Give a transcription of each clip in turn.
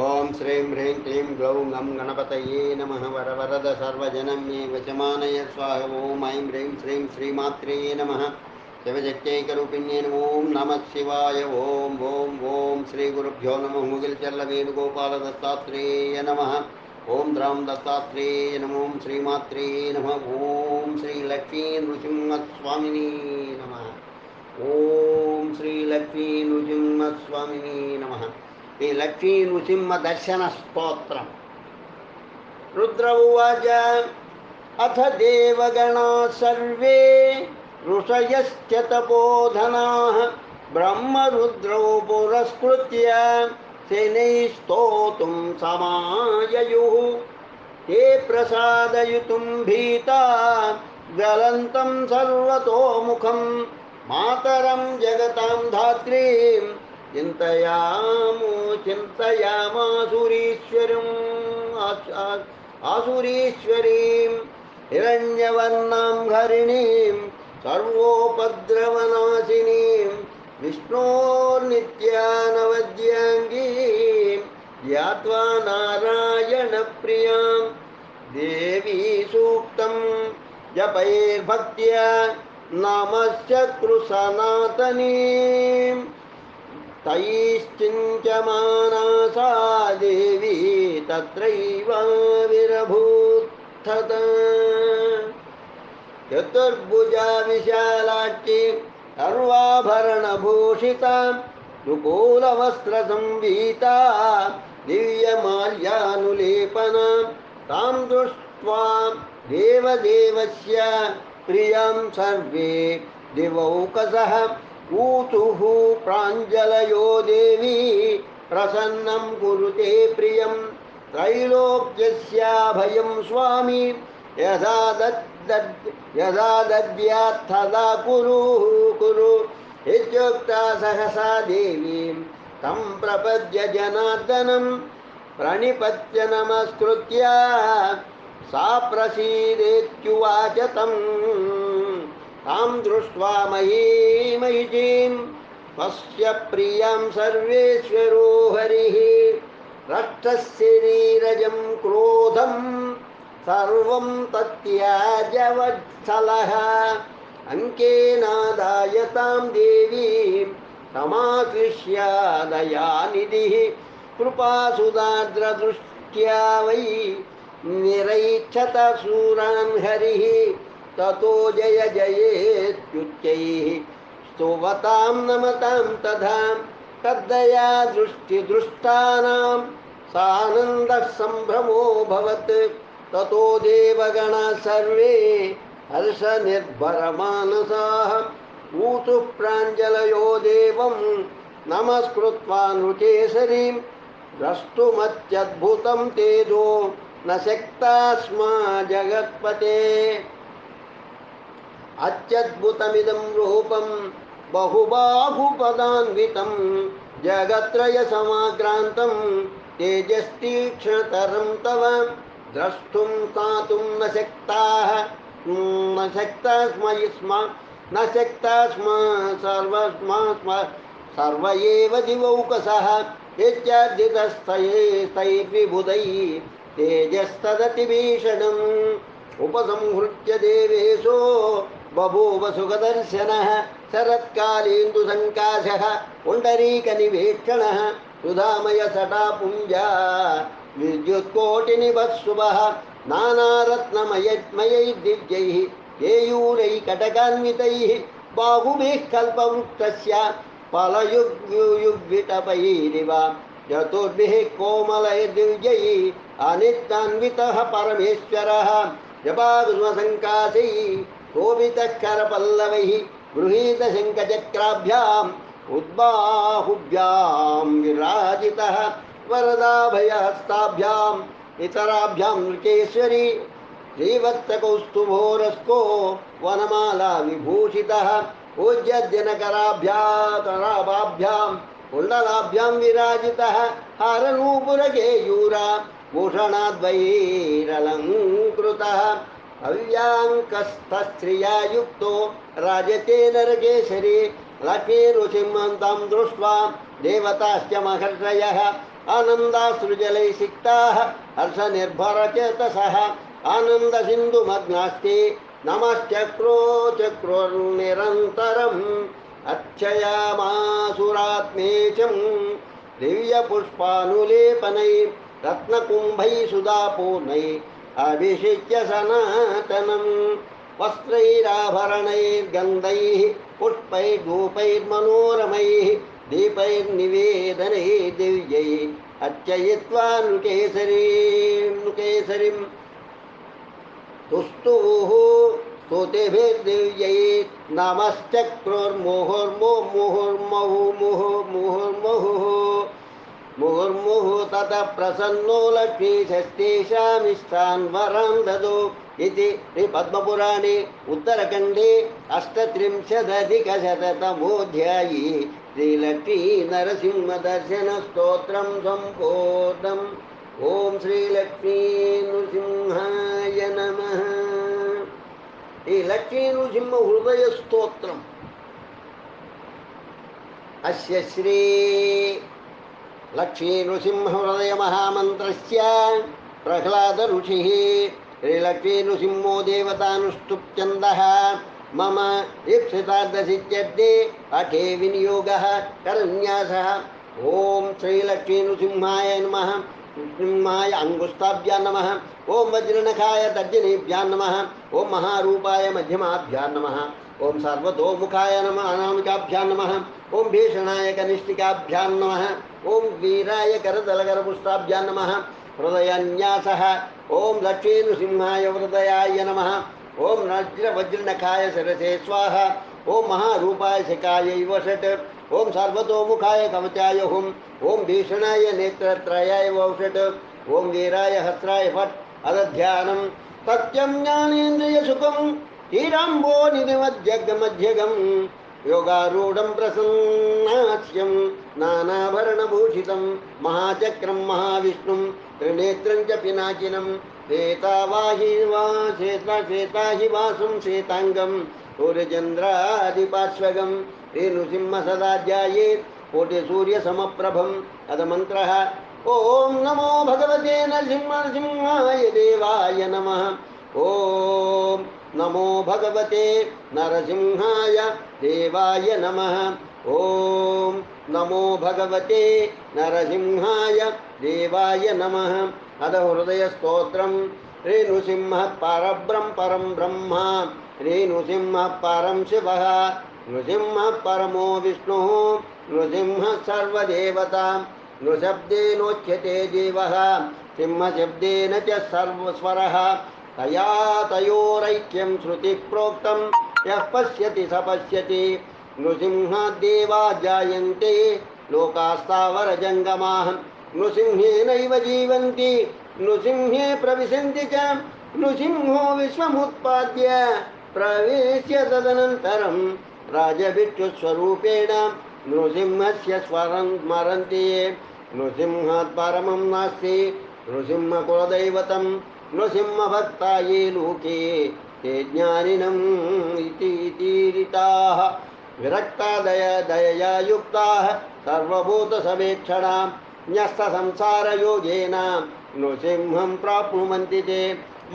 ओं श्रीं ह्रीं क्लीं ग्लौं गं गणपतये नमः। वरवरद सर्वजनं मे वशमानय स्वाहा। ॐ ऐं ह्रीं श्रीं श्रीमात्रे नमः। शिवशक्त्यैकरूपिण्ये ॐ नमः शिवाय। ॐ ॐ ॐ श्रीगुरुभ्यो नमः। मुगिलचल्लवेणुगोपालदत्तात्रेय नमः। ॐ द्रां दत्तात्रेय नमः। ॐ श्रीमात्रे नमः। ॐ श्रीलक्ष्मीनृसिंहस्वामिने नमः। ॐ श्रीलक्ष्मीनृसिंहस्वामिने नमः। ఈ లక్ష్మీ నృసింహ దర్శన స్తోత్రం. రుద్ర ఉవాచ అథ దేవగణా సర్వే ఋషయశ్చ తపోధనాః బ్రహ్మరుద్రౌ పురస్కృత్య శనైః స్తోతుం సమాయయుః. ते ప్రసాదయుతుం భీతా జ్వలంతం సర్వతోముఖం మాతరం జగతాం ధాత్రీం చింతయామాసురీశ్వరీం హిరణ్యవర్ణాం హరిణీం సర్వోపద్రవనాశినీం విష్ణోర్నిత్యానవద్యాంగీం ధ్యాత్వా నారాయణ ప్రియాం దేవీ సూక్తం జపైర్భక్త్యా నమశ్చక్రు సనాతనీం తైశ్చింత్యమానా సా దేవీ తత్రైవ విరభూత్. చతుర్భుజా విశాలాక్షి సర్వాభరణభూషిత దుకూలవస్త్రసంవీతా దివ్యమాల్యానులేపన తాం దృష్ట్వా దేవదేవస్య ప్రియం సర్వే దివౌకసః ఊతుః ప్రాంజలయో దేవీ ప్రసన్నం కురుతే ప్రియం త్రైలోక్యస్యాభయం స్వామి యథా దద్యాత్ తదా కురు కురు ఇత్యుక్తా సహసా దేవీం తం ప్రపద్య జనార్దనం ప్రణిపత్య నమస్కృత్య సా ప్రసీదేత్యువాచ తం. తాం దృష్ట్వా మహీమహిషీం పశ్య ప్రియాం సర్వేశ్వరో హరిః రక్షశరీరజం క్రోధం సర్వం తత్యాజ్య వత్సలః అంకేనాదాయ తాం దేవీం సమాకృష్య దయానిధిః కృపాసుదార్ద్రదృష్ట్యా వై నిరైక్షత శూరాన్ హరిః తతో జయ జయేత్యుచ్చైః స్తువతాం నమతాం తథా తద్దయా దృష్టిదృష్టానాం సానందః సంభ్రమో భవత్. తతో దేవగణా సర్వే హర్షనిర్భరమానసాః ఊతుః ప్రాంజలయో దేవం నమస్కృత్వా నృకేసరీం ద్రష్టుమత్యద్భుతం తేజో న శక్తాస్మా జగత్పతే. అత్యద్భుతమిదం రూపం బహుబాహుపదాన్వితం జగత్రయ సమాక్రాంతం తేజస్తీక్ష్ణతరం తవ ద్రష్టుం స్థాతుం న శక్తాస్మ సర్వ ఏవ దివౌకసః ఇత్యర్థితస్తైర్విబుధైః తేజస్తదతిభీషణం. ఉపసంహృత్య దేవేశో బభూవ సుఖదర్శనః శరత్కాలేందుసంకాశః పుండరీకనివేక్షణః సుధామయ సటాపుంజా విద్యుత్కోటినిభస్సుభః నానారత్నమయైర్దివ్యైః కేయూరైకటకాన్వితైః బాహుభిః కల్పవృక్షస్య ఫలయుగ్విటపైరివ చతుర్భిః కోమలైర్దివ్యైః అనిత్యాన్వితః పరమేశ్వరः జపాకుసుమసంకాశైః శోభితః కరపల్లవైః గృహీతశంఖచక్రాభ్యాం ఉద్బాహుభ్యాం విరాజితः వరదాభయహస్తాభ్యాం ఇతరాభ్యాం నృకేశ్వరీ శ్రీవత్సకౌస్తుభోరస్కో వనమాలా విభూషితः పూజ్యదినకరాభ్యాం కుండలాభ్యాం విరాజితः హారనూపురకేయూరా భూషణాద్వైరలంకృతः అవ్యాంకస్థశ్రియా యుక్తో రాజతే నరకేసరి లక్ష్మీనృసింహం తం దృష్ట్వా దేవతాశ్చ మహర్షయః आनन्दाश्रुजलै सिक्ताः हर्षनिर्भरचेतसः आनन्दसिन्धुमग्नास्ते नमश्चक्रोर्निरन्तरम् अर्चयामासुरात्मेशं दिव्यपुष्पानुलेपनैः रत्नकुम्भैः सुधापूर्णैः अभिषिच्य सनातनम् वस्त्रैराभरणैर्गन्धैः पुष्पैर्धूपैर्मनोरमैः दीपैर्निवेदनैः दिव्यैः अर्चयित्वा नृकेसरीं तुस्तुः स्तुतिभिर्दिव्यैः नमश्चक्रुर्मुहुर्मुहुर्मुहुर्मुहुर्मुहुः ततः प्रसन्नो लक्ष्मीषष्ठीशामिष्टान् वरान् ददौ इति श्रीपद्मपुराणे उत्तरखण्डे 38अधिकशततमोऽध्याये श्रीलक्ष्मीनरसिंहदर्शनस्तोत्रं सम्पूर्णम्। ओम श्रीलक्ष्मी नृसिंहाय नमः। ఈ లక్ష్మీ నృసింహ హృదయ స్తోత్రం అస్య శ్రీ లక్ష్మీ నృసింహ హృదయ మహామంత్రస్య ప్రహ్లాద ఋషిః శ్రీలక్ష్మీ నృసింహో దేవతానుష్ఠుప్ఛందః మమ ఈప్సితార్థసిద్ధ్యర్థే పాఠే వినియోగः కరన్యాసः। ఓం శ్రీలక్ష్మీ నృసింహాయ నమః। नृसिंहाय अंगुष्ठाभ्यां नमः। ओम वज्रनखाय तर्जनीभ्यां नमः। ओम महारूपाय मध्यमाभ्यां नमः। ओम सर्वतोमुखाय नमः अनामिकाभ्यां नमः। ओम भीषणाय कनिष्ठिकाभ्यां नमः। ओम वीराय करतलकरपुष्टाभ्यां नमः। हृदयान्यासः। ओम लक्ष्मी नृसिंहाय हृदयाय नमः। ओम वज्रनखाय शिरसे स्वाहा। ओम महारूपाय शिखायै वषट्। ओम सर्वतोमुखाय कवचाय हुम्। ओम भीषणाय नेत्रत्रयाय वौषट्। ओम वीराय हस्राय फट्। अदध्यानं सत्यं ज्ञानेन्द्रियसुखं तीराम्बो निधिमध्यगं योगारूढं प्रसन्नास्यं नानाभरणभूषितं महाचक्रं महाविष्णुं त्रिनेत्रं च पिनाकिनं श्वेताहिवासं श्वेतांगं सूर्यचन्द्रादिपार्श्वगं श्रीनृसिंह सदा ध्यायेत् कोटिसूर्यसमप्रभम्। अदमन्त्रः ओम नमो भगवते नरसिंहाय देवाय नमः। ओम नमो भगवते नरसिंहाय देवाय नमः। ओम नमो भगवते नरसिंहाय देवाय नमः। अद हृदय स्तोत्रम रेणुसिंह परं ब्रह्म रेणुसिंह परं शिवः नृसिंह परमो विष्णुः नृसिंह सर्वदेवता नृशब्देनोच्यते जीवः सिंहशब्देन च सर्वस्वरः तया तयोरैक्यं श्रुतिः प्रोक्तं यः पश्यति स पश्यति नृसिंहाद्देवा जायन्ते लोकास्तावरजङ्गमाः नृसिंहेनैव जीवन्ति नृसिंहे प्रविशन्ति च नृसिंहो विश्वमुत्पाद्य प्रवेश्य तदनन्तरं राजभिक्षुस्वरूपेण नृसिंहस्य स्वरं स्मरन्ति ये नृसिंहात् परमं नास्ति नृसिंहकुलदैवतं नृसिंहभक्ता ये लोके ते ज्ञानिनम् इति तीरिताः विरक्ता दयया युक्ताः सर्वभूतसवेक्षणा न्यस्तसंसारयोगेन नृसिंहं प्राप्नुवन्ति ते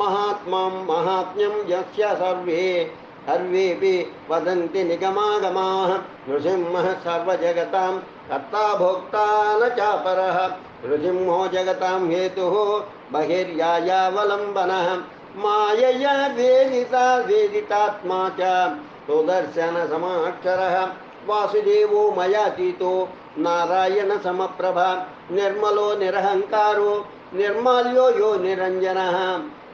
महात्म्यं महात्म्यं यस्य सर्वेपि वदन्ति निगमागमाः नृसिंहः सर्वजगतां कर्ता भोक्ता न चापरः नृसिंहो जगतां हेतुः बहिर्यायावलम्बनः मायया वेदितात्मा च सुदर्शनसमाक्षरः वासुदेवो मयातीतो नारायणसमप्रभा निर्मलो निरहङ्कारो निर्माल्यो यो निरञ्जनः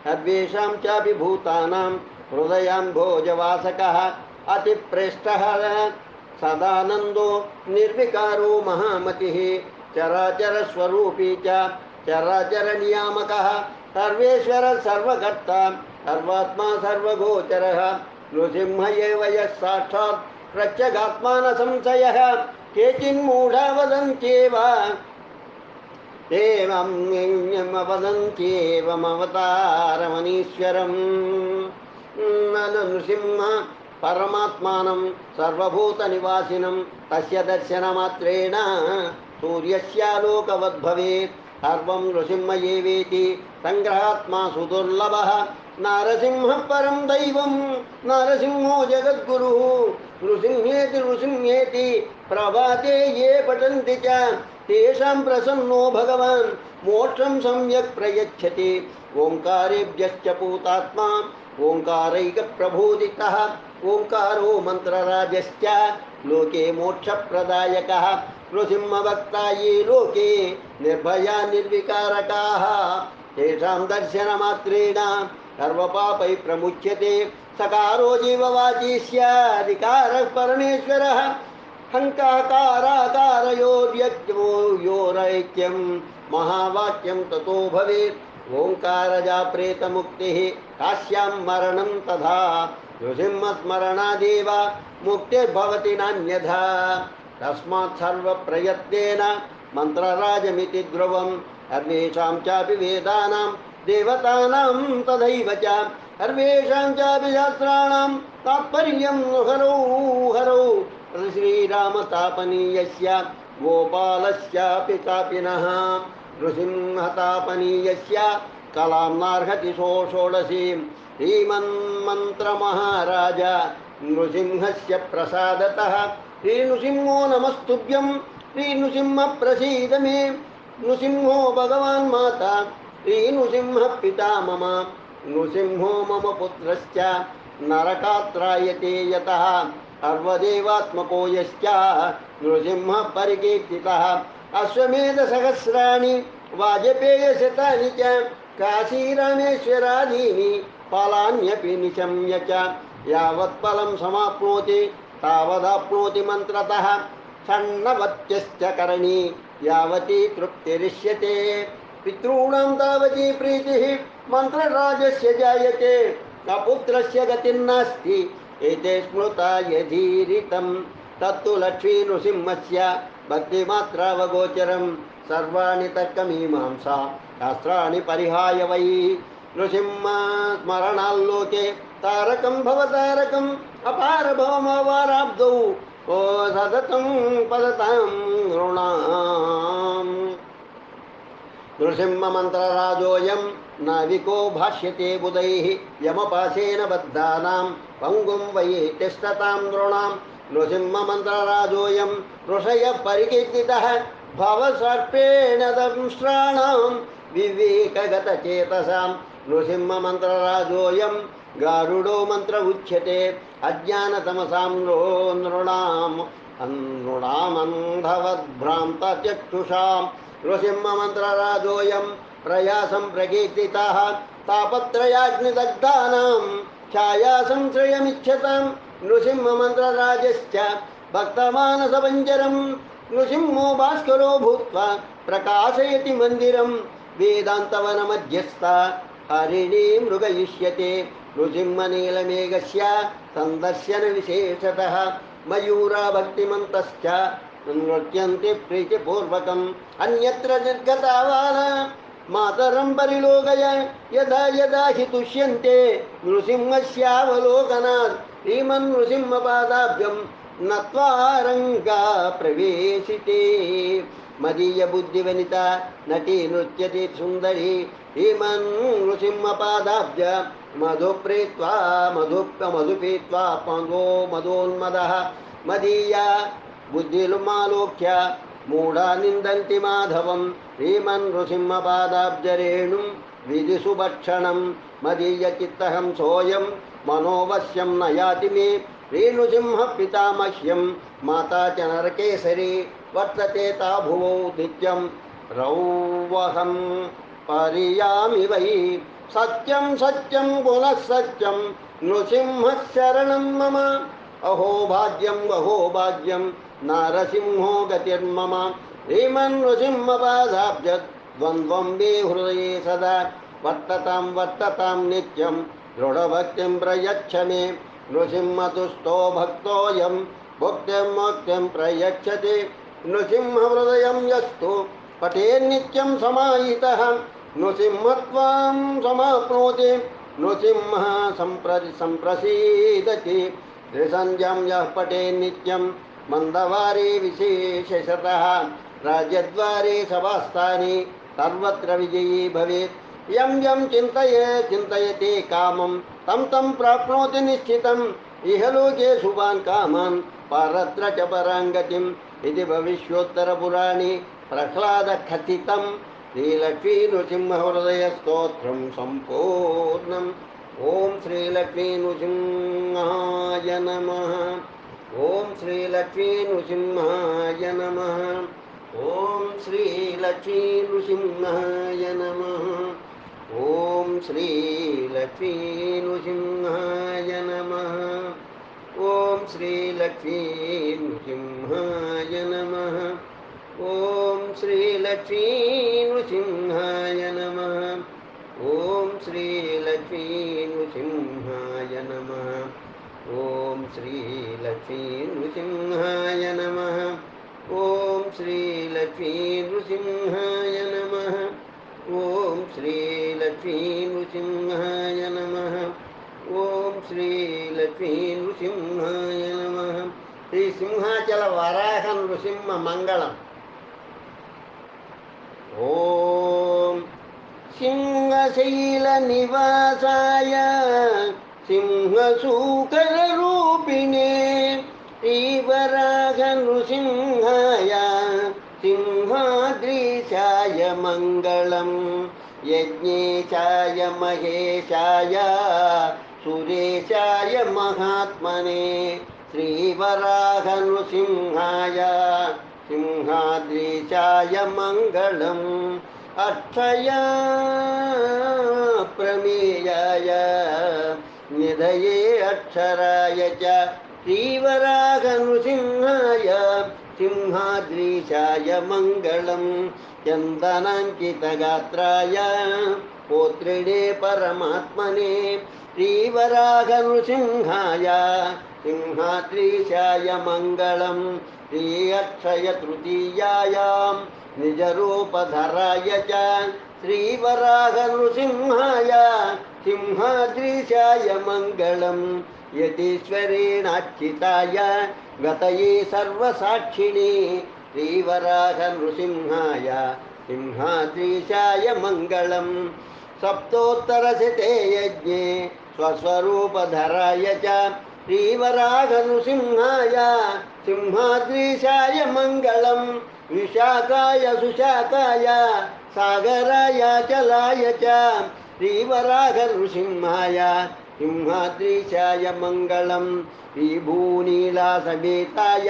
सर्वेषां चापि भूतानां हृदयाम्भोजवासकः अतिप्रेष्ठः सदानन्दो निर्विकारो महामतिः चराचरस्वरूपी च चराचरनियामकः सर्वेश्वर सर्वकर्ता सर्वात्मा सर्वगोचरः नृसिंह एव यः साक्षात् प्रत्यगात्मा न संशयः केचिन्मूढा वदन्त्येव वदन्त्येवमवतारमनीश्वरम् नृसिंह परमात्मानं सर्वभूतनिवासिनं तस्य दर्शनमात्रेण सूर्यस्यालोकवद्भवेत् सर्वं नृसिंहयेवेति संग्रहात्मा सुदुर्लभः नारसिंहः परं दैवं नारसिंहो जगद्गुरुः नृसिंहेति नृसिंहेति प्रभाते ये पठन्ति च तेषां प्रसन्नो भगवान् मोक्षं सम्यक् प्रयच्छति ओंकारेभ्यश्च पूतात्मा ओंकारैकप्रबोधितः ओंकारो मन्त्रराजश्च लोके मोक्षप्रदायकः नृसिंहभक्ता ये लोके निर्भया निर्विकारकाः तेषां दर्शनमात्रेण सर्वपापैः प्रमुच्यते सकारो जीववाची स्यादिकारः परमेश्वरः हंकाकाराकारयोर्यज्ञोयोरैक्यं महावाक्यं ततो भवेत् ओंकारजा प्रेतमुक्तिः काश्यां मरणं तथा नृसिंहस्मरणादेव मुक्तिर्भवति नान्यथा तस्मात् सर्वप्रयत्नेन मन्त्रराजमिति ध्रुवम् सर्वेषां चापि वेदानां देवतानां तथैव च सर्वेषां चापि शास्त्राणां तात्पर्यं हरौ श्रीरामतापनीयस्य गोपालस्यापि तापिनः नृसिंहतापनीयस्य कलां नार्हति षोडशीं श्रीमन्मन्त्रमहाराज नृसिंहस्य प्रसादतः श्रीनृसिंहो नमस्तुभ्यं श्रीनृसिंह प्रसीद मे नृसिंहो भगवान् माता श्रीनृसिंह पिता मम नृसिंहो मम पुत्रश्च नरकात्रायते यतः सर्वदेवात्मको यश्च नृसिंहः परिकीर्तितः अश्वमेधसहस्राणि वाजपेयशतानि च काशीरामेश्वरादीनि फलान्यपि निशम्य च यावत् फलं समाप्नोति तावदाप्नोति मन्त्रतः षण्णवत्यश्च करणी यावती तृप्तिरिष्यते पितॄणां तावती प्रीतिः मन्त्रराजस्य जायते अपुत्रस्य गतिर्नास्ति एते स्मृता यधीरितं तत्तु लक्ष्मी नृसिंहस्य भक्तिमात्रावगोचरं सर्वाणि तर्कमीमांसा शास्त्राणि परिहाय वै नृसिंह स्मरणाल्लोके तारकं भवतारकम् अपार भवमवाराब्धौ ओ सततं पदतां नृणाम् नृसिंहमन्त्रराजोऽयं नाविको भाष्यते बुधैः यमपाशेन बद्धानां पङ्गुं वै तिष्ठतां नृणां नृसिंहमन्त्रराजोऽयं ऋषयः परिकीर्तितः भवसर्पेण दंष्ट्राणां विवेकगतचेतसां नृसिंहमन्त्रराजोऽयं गारुडो मन्त्र उच्यते अज्ञानतमसां नृणामन्धवद्भ्रान्तचक्षुषां नृसिंहमन्त्रराजोऽयं प्रयासं प्रकीर्तितः तापत्रयाग्निदग्धानां छायासंश्रयमिच्छतां नृसिंहमन्त्रराजश्च भक्तमानसपञ्जरं नृसिंहो भास्करो भूत्वा प्रकाशयति मन्दिरं वेदान्तवनमध्यस्था हरिणी मृगयिष्यते नृसिंहनीलमेघस्य सन्दर्शनविशेषतः मयूरा भक्तिमन्तश्च नृत्यन्ति प्रीतिपूर्वकम् अन्यत्र निर्गतावान मातरं परिलोकय यदा यदा हि तुष्यन्ते नृसिंहस्यावलोकनात् श्रीमन्नृसिंहपादाभ्यं नत्वा रङ्गा प्रवेशिते मदीय बुद्धिवनिता नटी नृत्यति सुन्दरी श्रीमन्नृसिंहपादाभ्य मधुप्रीत्वा मधुपीत्वा मदोन्मदः मदीया बुद्धिर्मालोक्य मूढा निन्दन्ति माधवं श्रीमन्नृसिंहपादाब्जरेणुं विधिसुभक्षणं मदीयचित्तहं सोऽयं मनोवश्यं न याति मे श्रीनृसिंह पितामह्यं माता च नरकेसरी वर्तते ता भुवौ नित्यं रौवहं परियामि वै सत्यं सत्यं पुनः सत्यं नृसिंहः शरणं मम अहो भाग्यं नारसिंहो गतिर्मम श्रीमन्नृसिंहपादाब्जद्वन्द्वं मे हृदये सदा वर्ततां नित्यं दृढभक्तिं प्रयच्छ मे नृसिंहतुष्टो भक्तोऽयं भुक्तिं मोक्तिं प्रयच्छति नृसिंहहृदयं यस्तु पठेन्नित्यं समाहितः नृसिंहत्वां समाप्नोति नृसिंहः सम्प्रसीदति त्रिसन्ध्यं यः पठेन्नित्यं मन्दवारे विशेषतः రాజ్యద్వారే సభాస్థానే సర్వత్ర విజయీ భవేత్. యం యం చింతయతే కామం తం తం ప్రాప్నోతి నిశ్చితం. ఇహలోకే శుభాన్ కామాన్ పరత్ర చ పరాంగతిం. ఇది భవిష్యోత్తరపురాణే ప్రహ్లాదకథితం. శ్రీలక్ష్మీ నృసింహ హృదయ స్తోత్రం సంపూర్ణం. ఓం శ్రీలక్ష్మీ నృసింహాయ నమః. ఓం శ్రీలక్ష్మీ నృసింహాయ నమః. ఓం శ్రీలక్ష్మీ నృసింహాయ నమః. ఓం శ్రీలక్ష్మీ నృసింహాయ నమః. ఓం శ్రీలక్ష్మీ నృసింహాయ నమః. ఓం శ్రీలక్ష్మీ నృసింహాయ నమః. ఓం శ్రీలక్ష్మీ నృసింహాయ నమః. ఓం శ్రీలక్ష్మీ నృసింహాయ నమః. ఓం శ్రీలక్ష్మీ నృసింహాయ నమః. ఓం శ్రీలక్ష్మీ నృసింహాయ నమః. ఓం శ్రీలక్ష్మీ నృసింహాయ నమః. శ్రీ సింహాచల వరాహ నృసింహ మంగళం. ఓం సింహశైల నివాసాయ సింహసూకర రూపిణే శ్రీవరాహ నృసింహాయ సింహాద్రీశాయ మంగళం. యజ్ఞేశాయ మహేశాయ సురేశాయ మహాత్మనే శ్రీవరాహ నృసింహాయ సింహాద్రీశాయ మంగళం. అక్షయ ప్రమేయాయ నిధయే అక్షరాయ చ శ్రీవరాహ నృసింహాయ సింహాద్రీశాయ మంగళం. చందనాంకితగాత్రాయ పోత్రిణే పరమాత్మనే శ్రీవరాహ నృసింహాయ సింహాద్రీశాయ మంగళం. శ్రీ అక్షయ తృతీయాయాం నిజరూపధరాయ చ శ్రీవరాహ నృసింహాయ సింహాద్రీశాయ మంగళం. యతీశ్వరేణార్చితాయ గతయే సర్వసాక్షిణే శ్రీవరాహ నృసింహాయ సింహాద్రీశాయ మంగళం. సప్తోత్తరశతే యజ్ఞే స్వస్వరూపధరాయ చ శ్రీవరాహ నృసింహాయ సింహాద్రీశాయ మంగళం. విశాఖాయ సుశాఖాయ సాగరాయ చలాయ చ శ్రీవరాహ నృసింహాయ సింహాద్రీశాయ మంగళం. విభూనీలాసమేతాయ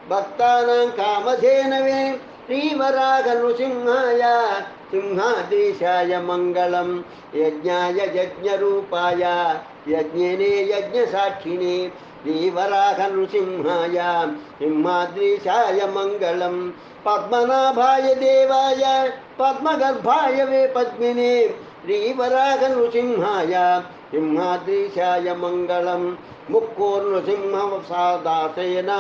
భక్తానాం కామధేనవే శ్రీవరాహ నృసింహాయ సింహాద్రీశాయ మంగళం. యజ్ఞాయ యజ్ఞరూపాయ యజ్ఞినే యజ్ఞసాక్షిణే శ్రీవరాహ నృసింహాయ సింహాద్రీశాయ మంగళం. పద్మనాభాయ దేవాయ పద్మగర్భాయ వే పద్మినే శ్రీవరాహ నృసింహాయ సింహాద్రీశాయ మంగళం. ముక్కోర్నృసింహసాదాసేన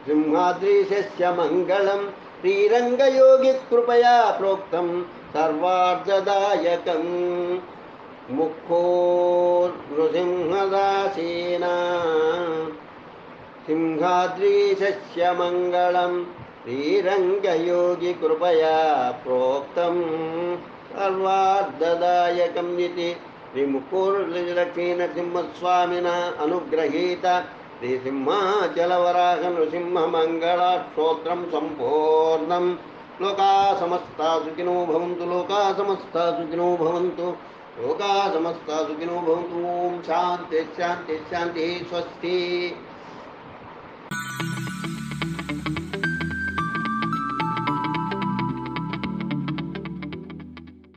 సింహాద్రీశస్య మంగళం. శ్రీరంగయోగి కృపయా ప్రోక్తం సర్వార్థదాయకం. ముక్కోర్నృసింహదాసేన సింహాద్రీశస్య మంగళం. శ్రీరంగయోగి కృపయా ప్రోక్తం సర్వార్థదాయకం. ఇది శ్రీముక్కూర్లక్ష్మీ నరసింహస్వామిన అనుగ్రహీత శ్రీ సింహాచలవరాహ నృసింహ మంగళ స్తోత్రం సంపూర్ణం. లోకా సమస్తా సుఖినో భవంతు. లోకా సమస్తా సుఖినో భవంతు. లోకా సమస్తా సుఖినో భవంతు. ఓం శాంతి శాంతి శాంతి. స్వస్తి.